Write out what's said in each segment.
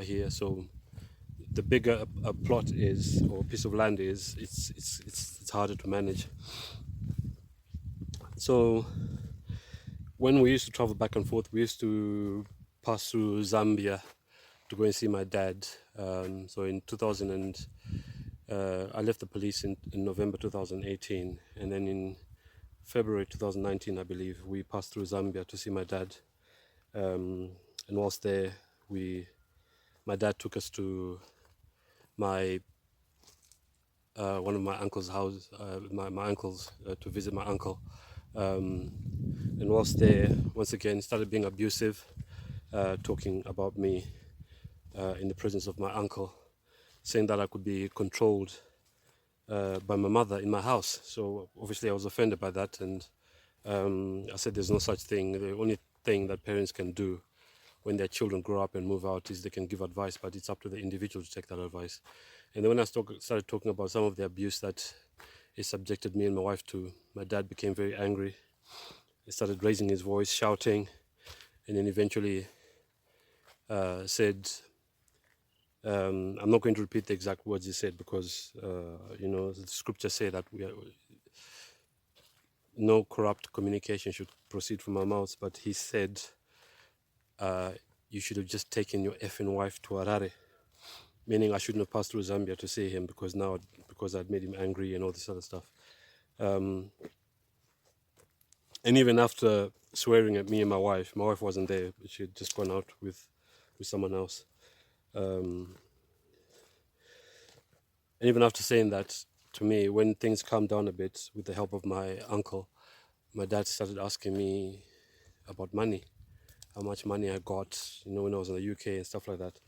here. So the bigger a plot is, or a piece of land is, it's harder to manage. So when we used to travel back and forth, we used to pass through Zambia to go and see my dad. So in 2000 I left the police in November 2018, and then in February 2019, I believe, we passed through Zambia to see my dad. And whilst there, my dad took us to my one of my uncle's house, my uncle's, to visit my uncle. And whilst there, once again, started being abusive, talking about me in the presence of my uncle, saying that I could be controlled by my mother in my house. So obviously I was offended by that, and I said there's no such thing. The only thing that parents can do when their children grow up and move out is they can give advice, but it's up to the individual to take that advice. And then when I started talking about some of the abuse that he subjected me and my wife to, my dad became very angry. He started raising his voice, shouting, and then eventually said, I'm not going to repeat the exact words he said because, the scriptures say that no corrupt communication should proceed from our mouths, but he said, you should have just taken your effing wife to Harare, meaning I shouldn't have passed through Zambia to see him because I'd made him angry and all this other stuff. And even after swearing at me and my wife wasn't there. She had just gone out with someone else. And even after saying that to me, when things calmed down a bit with the help of my uncle, my dad started asking me about money, how much money I got, when I was in the UK and stuff like that.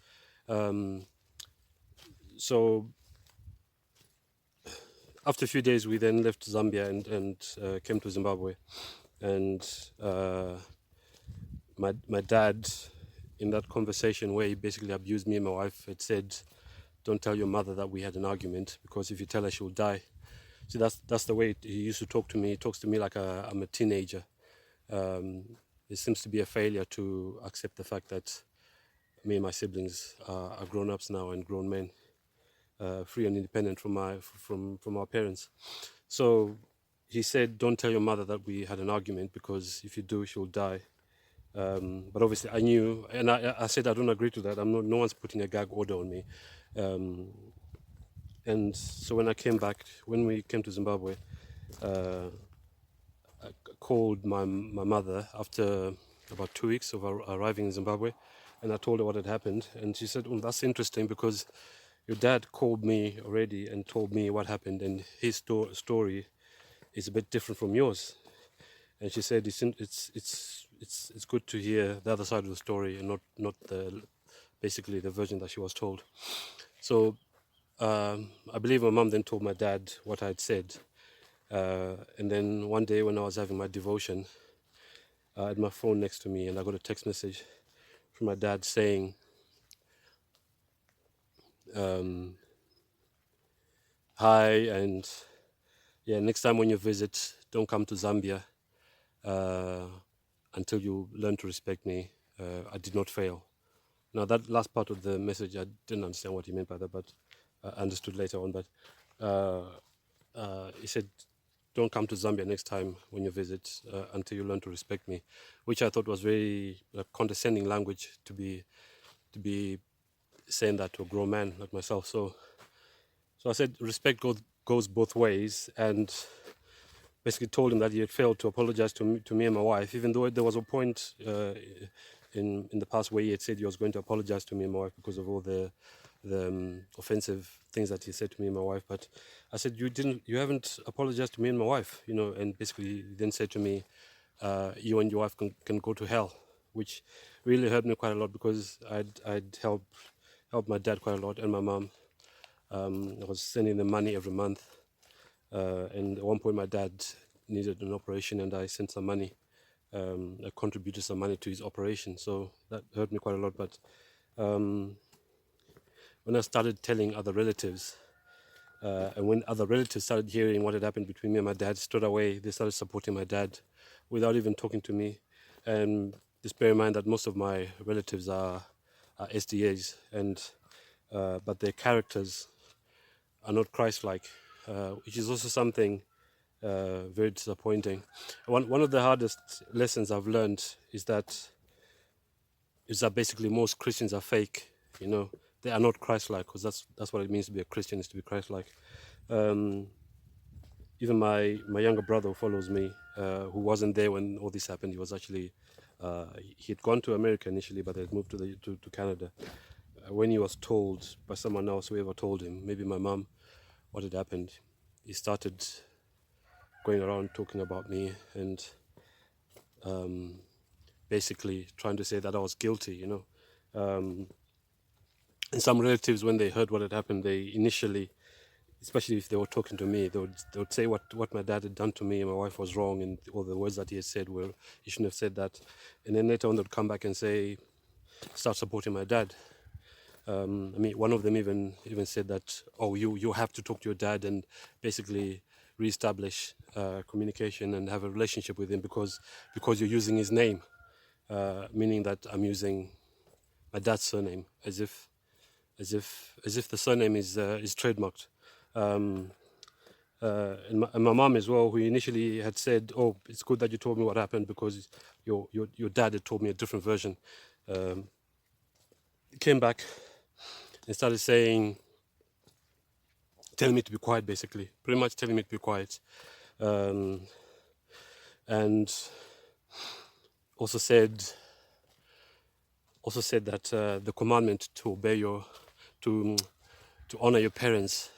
So after a few days, we then left Zambia and came to Zimbabwe. And my dad, in that conversation where he basically abused me and my wife, had said, don't tell your mother that we had an argument, because if you tell her, she'll die. See, that's the way he used to talk to me. He talks to me like I'm a teenager. It seems to be a failure to accept the fact that me and my siblings are grown-ups now and grown men, free and independent from our parents. So he said, don't tell your mother that we had an argument, because if you do, she'll die. But obviously I knew, and I said I don't agree to that. No one's putting a gag order on me. And so when we came to Zimbabwe, I called my mother after about 2 weeks of arriving in Zimbabwe, and I told her what had happened. And she said, that's interesting, because your dad called me already and told me what happened, and his story is a bit different from yours. And she said it's good to hear the other side of the story and not basically the version that she was told. So I believe my mom then told my dad what I had said. And then one day when I was having my devotion, I had my phone next to me, and I got a text message from my dad saying, hi, and yeah, next time when you visit, don't come to Zambia until you learn to respect me. I did not fail. Now, that last part of the message, I didn't understand what he meant by that, but I understood later on. But he said, don't come to Zambia next time when you visit until you learn to respect me, which I thought was very condescending language to be saying that to a grown man like myself. So I said, respect goes both ways, and basically told him that he had failed to apologize to me and my wife, even though there was a point in the past where he had said he was going to apologize to me and my wife because of all the offensive things that he said to me and my wife. But I said, you haven't apologized to me and my wife, and basically he then said to me, you and your wife can go to hell, which really hurt me quite a lot, because I'd helped my dad quite a lot and my mom. I was sending them money every month. And at one point my dad needed an operation, and I sent some money. I contributed some money to his operation, so that hurt me quite a lot. But when I started telling other relatives, and when other relatives started hearing what had happened between me and my dad, straight away they started supporting my dad without even talking to me. And just bear in mind that most of my relatives are SDAs, and but their characters are not Christ-like, which is also something very disappointing. One of the hardest lessons I've learned is that basically most Christians are fake. You know, they are not Christ-like, because that's what it means to be a Christian, is to be Christ-like. Um, Even my younger brother who follows me, who wasn't there when all this happened, he was actually he had gone to America initially, but had moved to Canada. When he was told by someone else, whoever told him, maybe my mom, what had happened, he started going around talking about me and basically trying to say that I was guilty, you know. And some relatives, when they heard what had happened, they initially, especially if they were talking to me, they would say what my dad had done to me and my wife was wrong, and all the words that he had said were, he shouldn't have said that. And then later on they'd come back and say, start supporting my dad. I mean, one of them even said that, oh, you have to talk to your dad and basically reestablish communication and have a relationship with him because you're using his name, meaning that I'm using my dad's surname as if the surname is trademarked. And my mom as well, who initially had said, "Oh, it's good that you told me what happened because your dad had told me a different version," came back and started telling me to be quiet, basically, pretty much telling me to be quiet, um, and also said that the commandment to obey to honor your parents.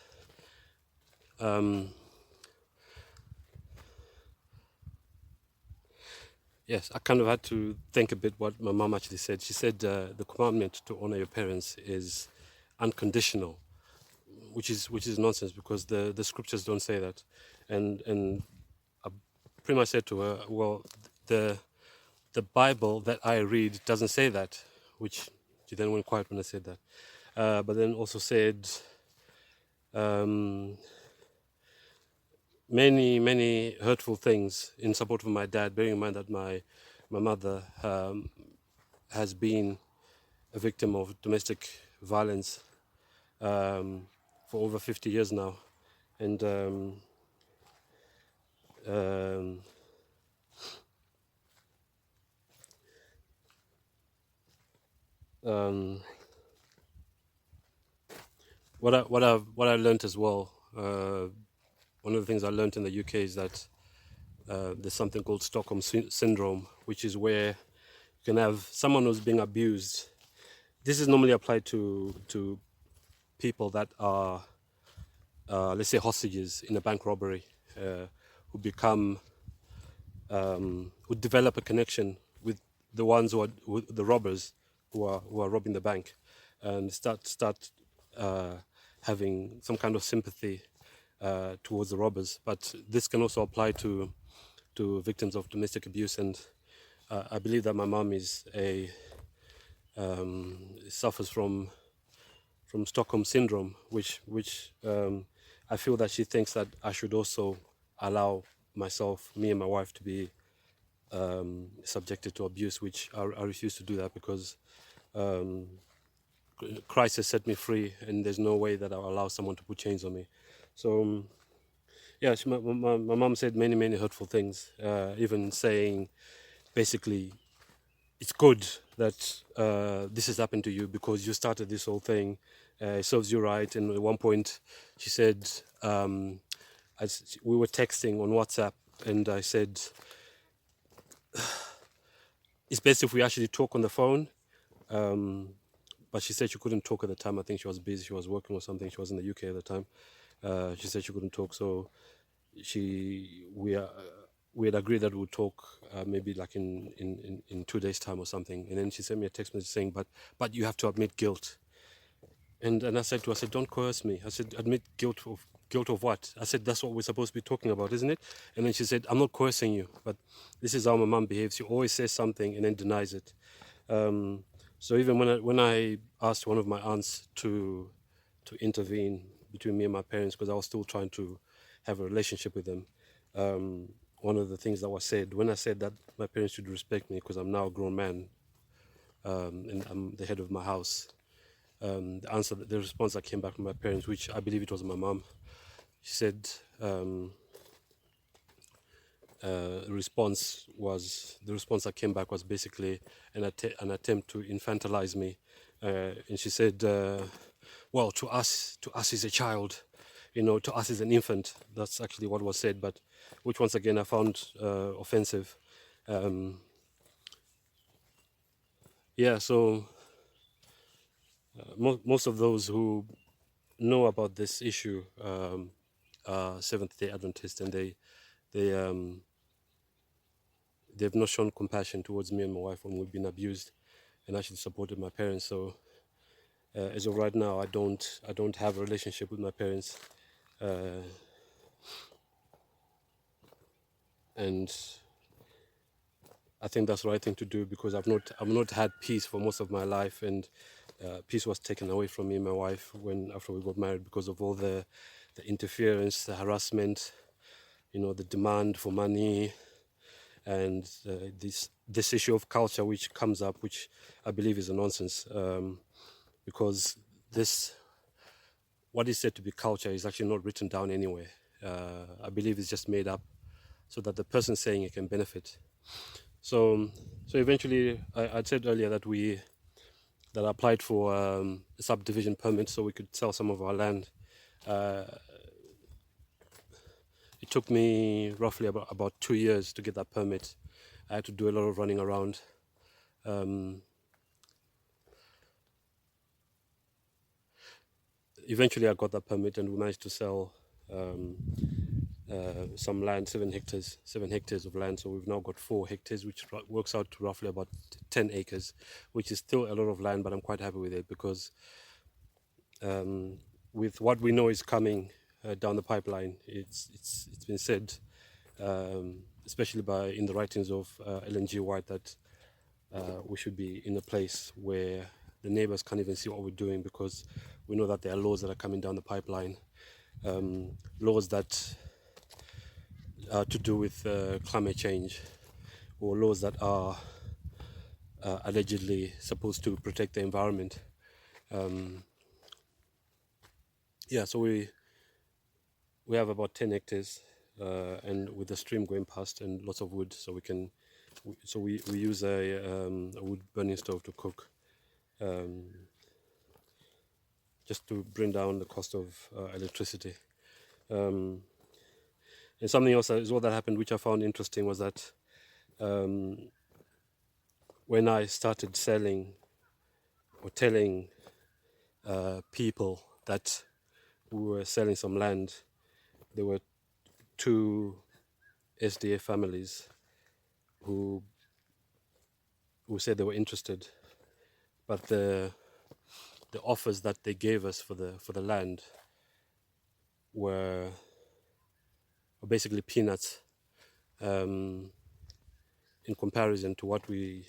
Yes, I kind of had to think a bit what my mom actually said. She said the commandment to honor your parents is unconditional, which is nonsense because the scriptures don't say that, and I pretty much said to her, well, the Bible that I read doesn't say that, which she then went quiet when I said that, but then also said many hurtful things in support of my dad, bearing in mind that my mother has been a victim of domestic violence for over 50 years now, and um, um, what I learned as well. One of the things I learned in the UK is that there's something called Stockholm syndrome, which is where you can have someone who's being abused. This is normally applied to people that are, let's say, hostages in a bank robbery, who become who develop a connection with the ones the robbers who are robbing the bank, and start having some kind of sympathy towards the robbers. But this can also apply to victims of domestic abuse, and I believe that my mom suffers from Stockholm syndrome, which I feel that she thinks that I should also allow me and my wife, to be subjected to abuse, which I refuse to do that because Christ has set me free, and there's no way that I'll allow someone to put chains on me. So yeah, my mom said many hurtful things, even saying basically it's good that this has happened to you because you started this whole thing. It serves you right. And at one point, she said, we were texting on WhatsApp, and I said, it's best if we actually talk on the phone. But she said she couldn't talk at the time. I think she was busy. She was working or something. She was in the UK at the time. She said she couldn't talk, so we had agreed that we would talk maybe like in 2 days' time or something. And then she sent me a text message saying, but you have to admit guilt. And I said to her, I said, don't coerce me. I said, admit guilt of what? I said, that's what we're supposed to be talking about, isn't it? And then she said, I'm not coercing you, but this is how my mom behaves. She always says something and then denies it. So even when I asked one of my aunts to intervene between me and my parents, because I was still trying to have a relationship with them, one of the things that was said when I said that my parents should respect me because I'm now a grown man, and I'm the head of my house. The response that came back from my parents, which I believe it was my mom, she said the response that came back was basically an attempt to infantilize me, and she said, "Well, to us is a child, to us is an infant." That's actually what was said, but which once again I found offensive. Yeah, so most of those who know about this issue are Seventh-day Adventists, and they've not shown compassion towards me and my wife when we've been abused, and actually supported my parents. So as of right now, I don't have a relationship with my parents, and I think that's the right thing to do, because I've not had peace for most of my life, and peace was taken away from me and my wife after we got married, because of all the interference, the harassment, the demand for money, and this issue of culture which comes up, which I believe is a nonsense, because what is said to be culture is actually not written down anywhere. I believe it's just made up so that the person saying it can benefit. So eventually, I'd said earlier that I applied for a subdivision permit so we could sell some of our land. It took me roughly about 2 years to get that permit. I had to do a lot of running around. Eventually, I got that permit, and we managed to sell some land, 7 hectares of land. So we've now got 4 hectares, which works out to roughly about 10 acres, which is still a lot of land, but I'm quite happy with it, because with what we know is coming down the pipeline, it's been said, especially in the writings of Ellen G. White, that we should be in a place where the neighbors can't even see what we're doing, because we know that there are laws that are coming down the pipeline, laws that are to do with climate change, or laws that are allegedly supposed to protect the environment. So we have about 10 hectares, and with the stream going past and lots of wood, so we use a wood burning stove to cook, just to bring down the cost of electricity. And something else as well that happened, which I found interesting, was that when I started selling or telling people that we were selling some land, there were 2 SDA families who said they were interested, but the offers that they gave us for the land were basically peanuts in comparison to what we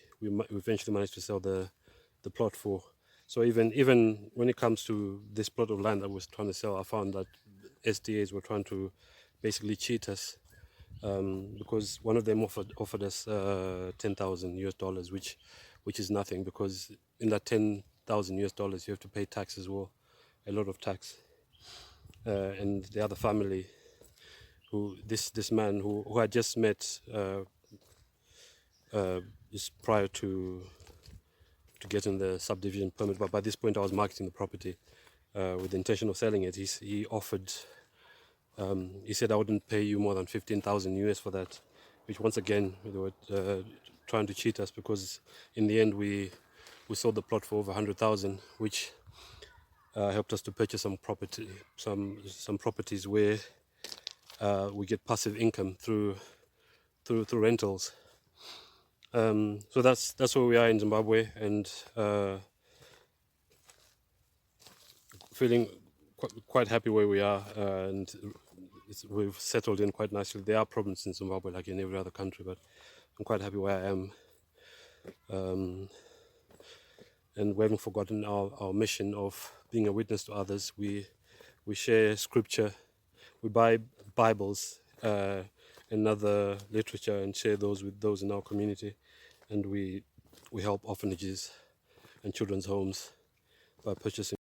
eventually managed to sell the plot for. So even when it comes to this plot of land that we're trying to sell, I found that SDAs were trying to basically cheat us, because one of them offered us $10,000 which is nothing, because in that $10,000 you have to pay tax as well, a lot of tax. And the other family, this man who I just met just prior to getting the subdivision permit, but by this point I was marketing the property with the intention of selling it. He offered, he said, I wouldn't pay you more than 15,000 US for that, which once again they were trying to cheat us, because in the end we sold the plot for over 100,000, which helped us to purchase some properties where we get passive income through rentals. So that's where we are in Zimbabwe, and feeling quite happy where we are, and we've settled in quite nicely. There are problems in Zimbabwe like in every other country, but I'm quite happy where I am. And we haven't forgotten our mission of being a witness to others. We share scripture, we buy Bibles and other literature and share those with those in our community, and we help orphanages and children's homes by purchasing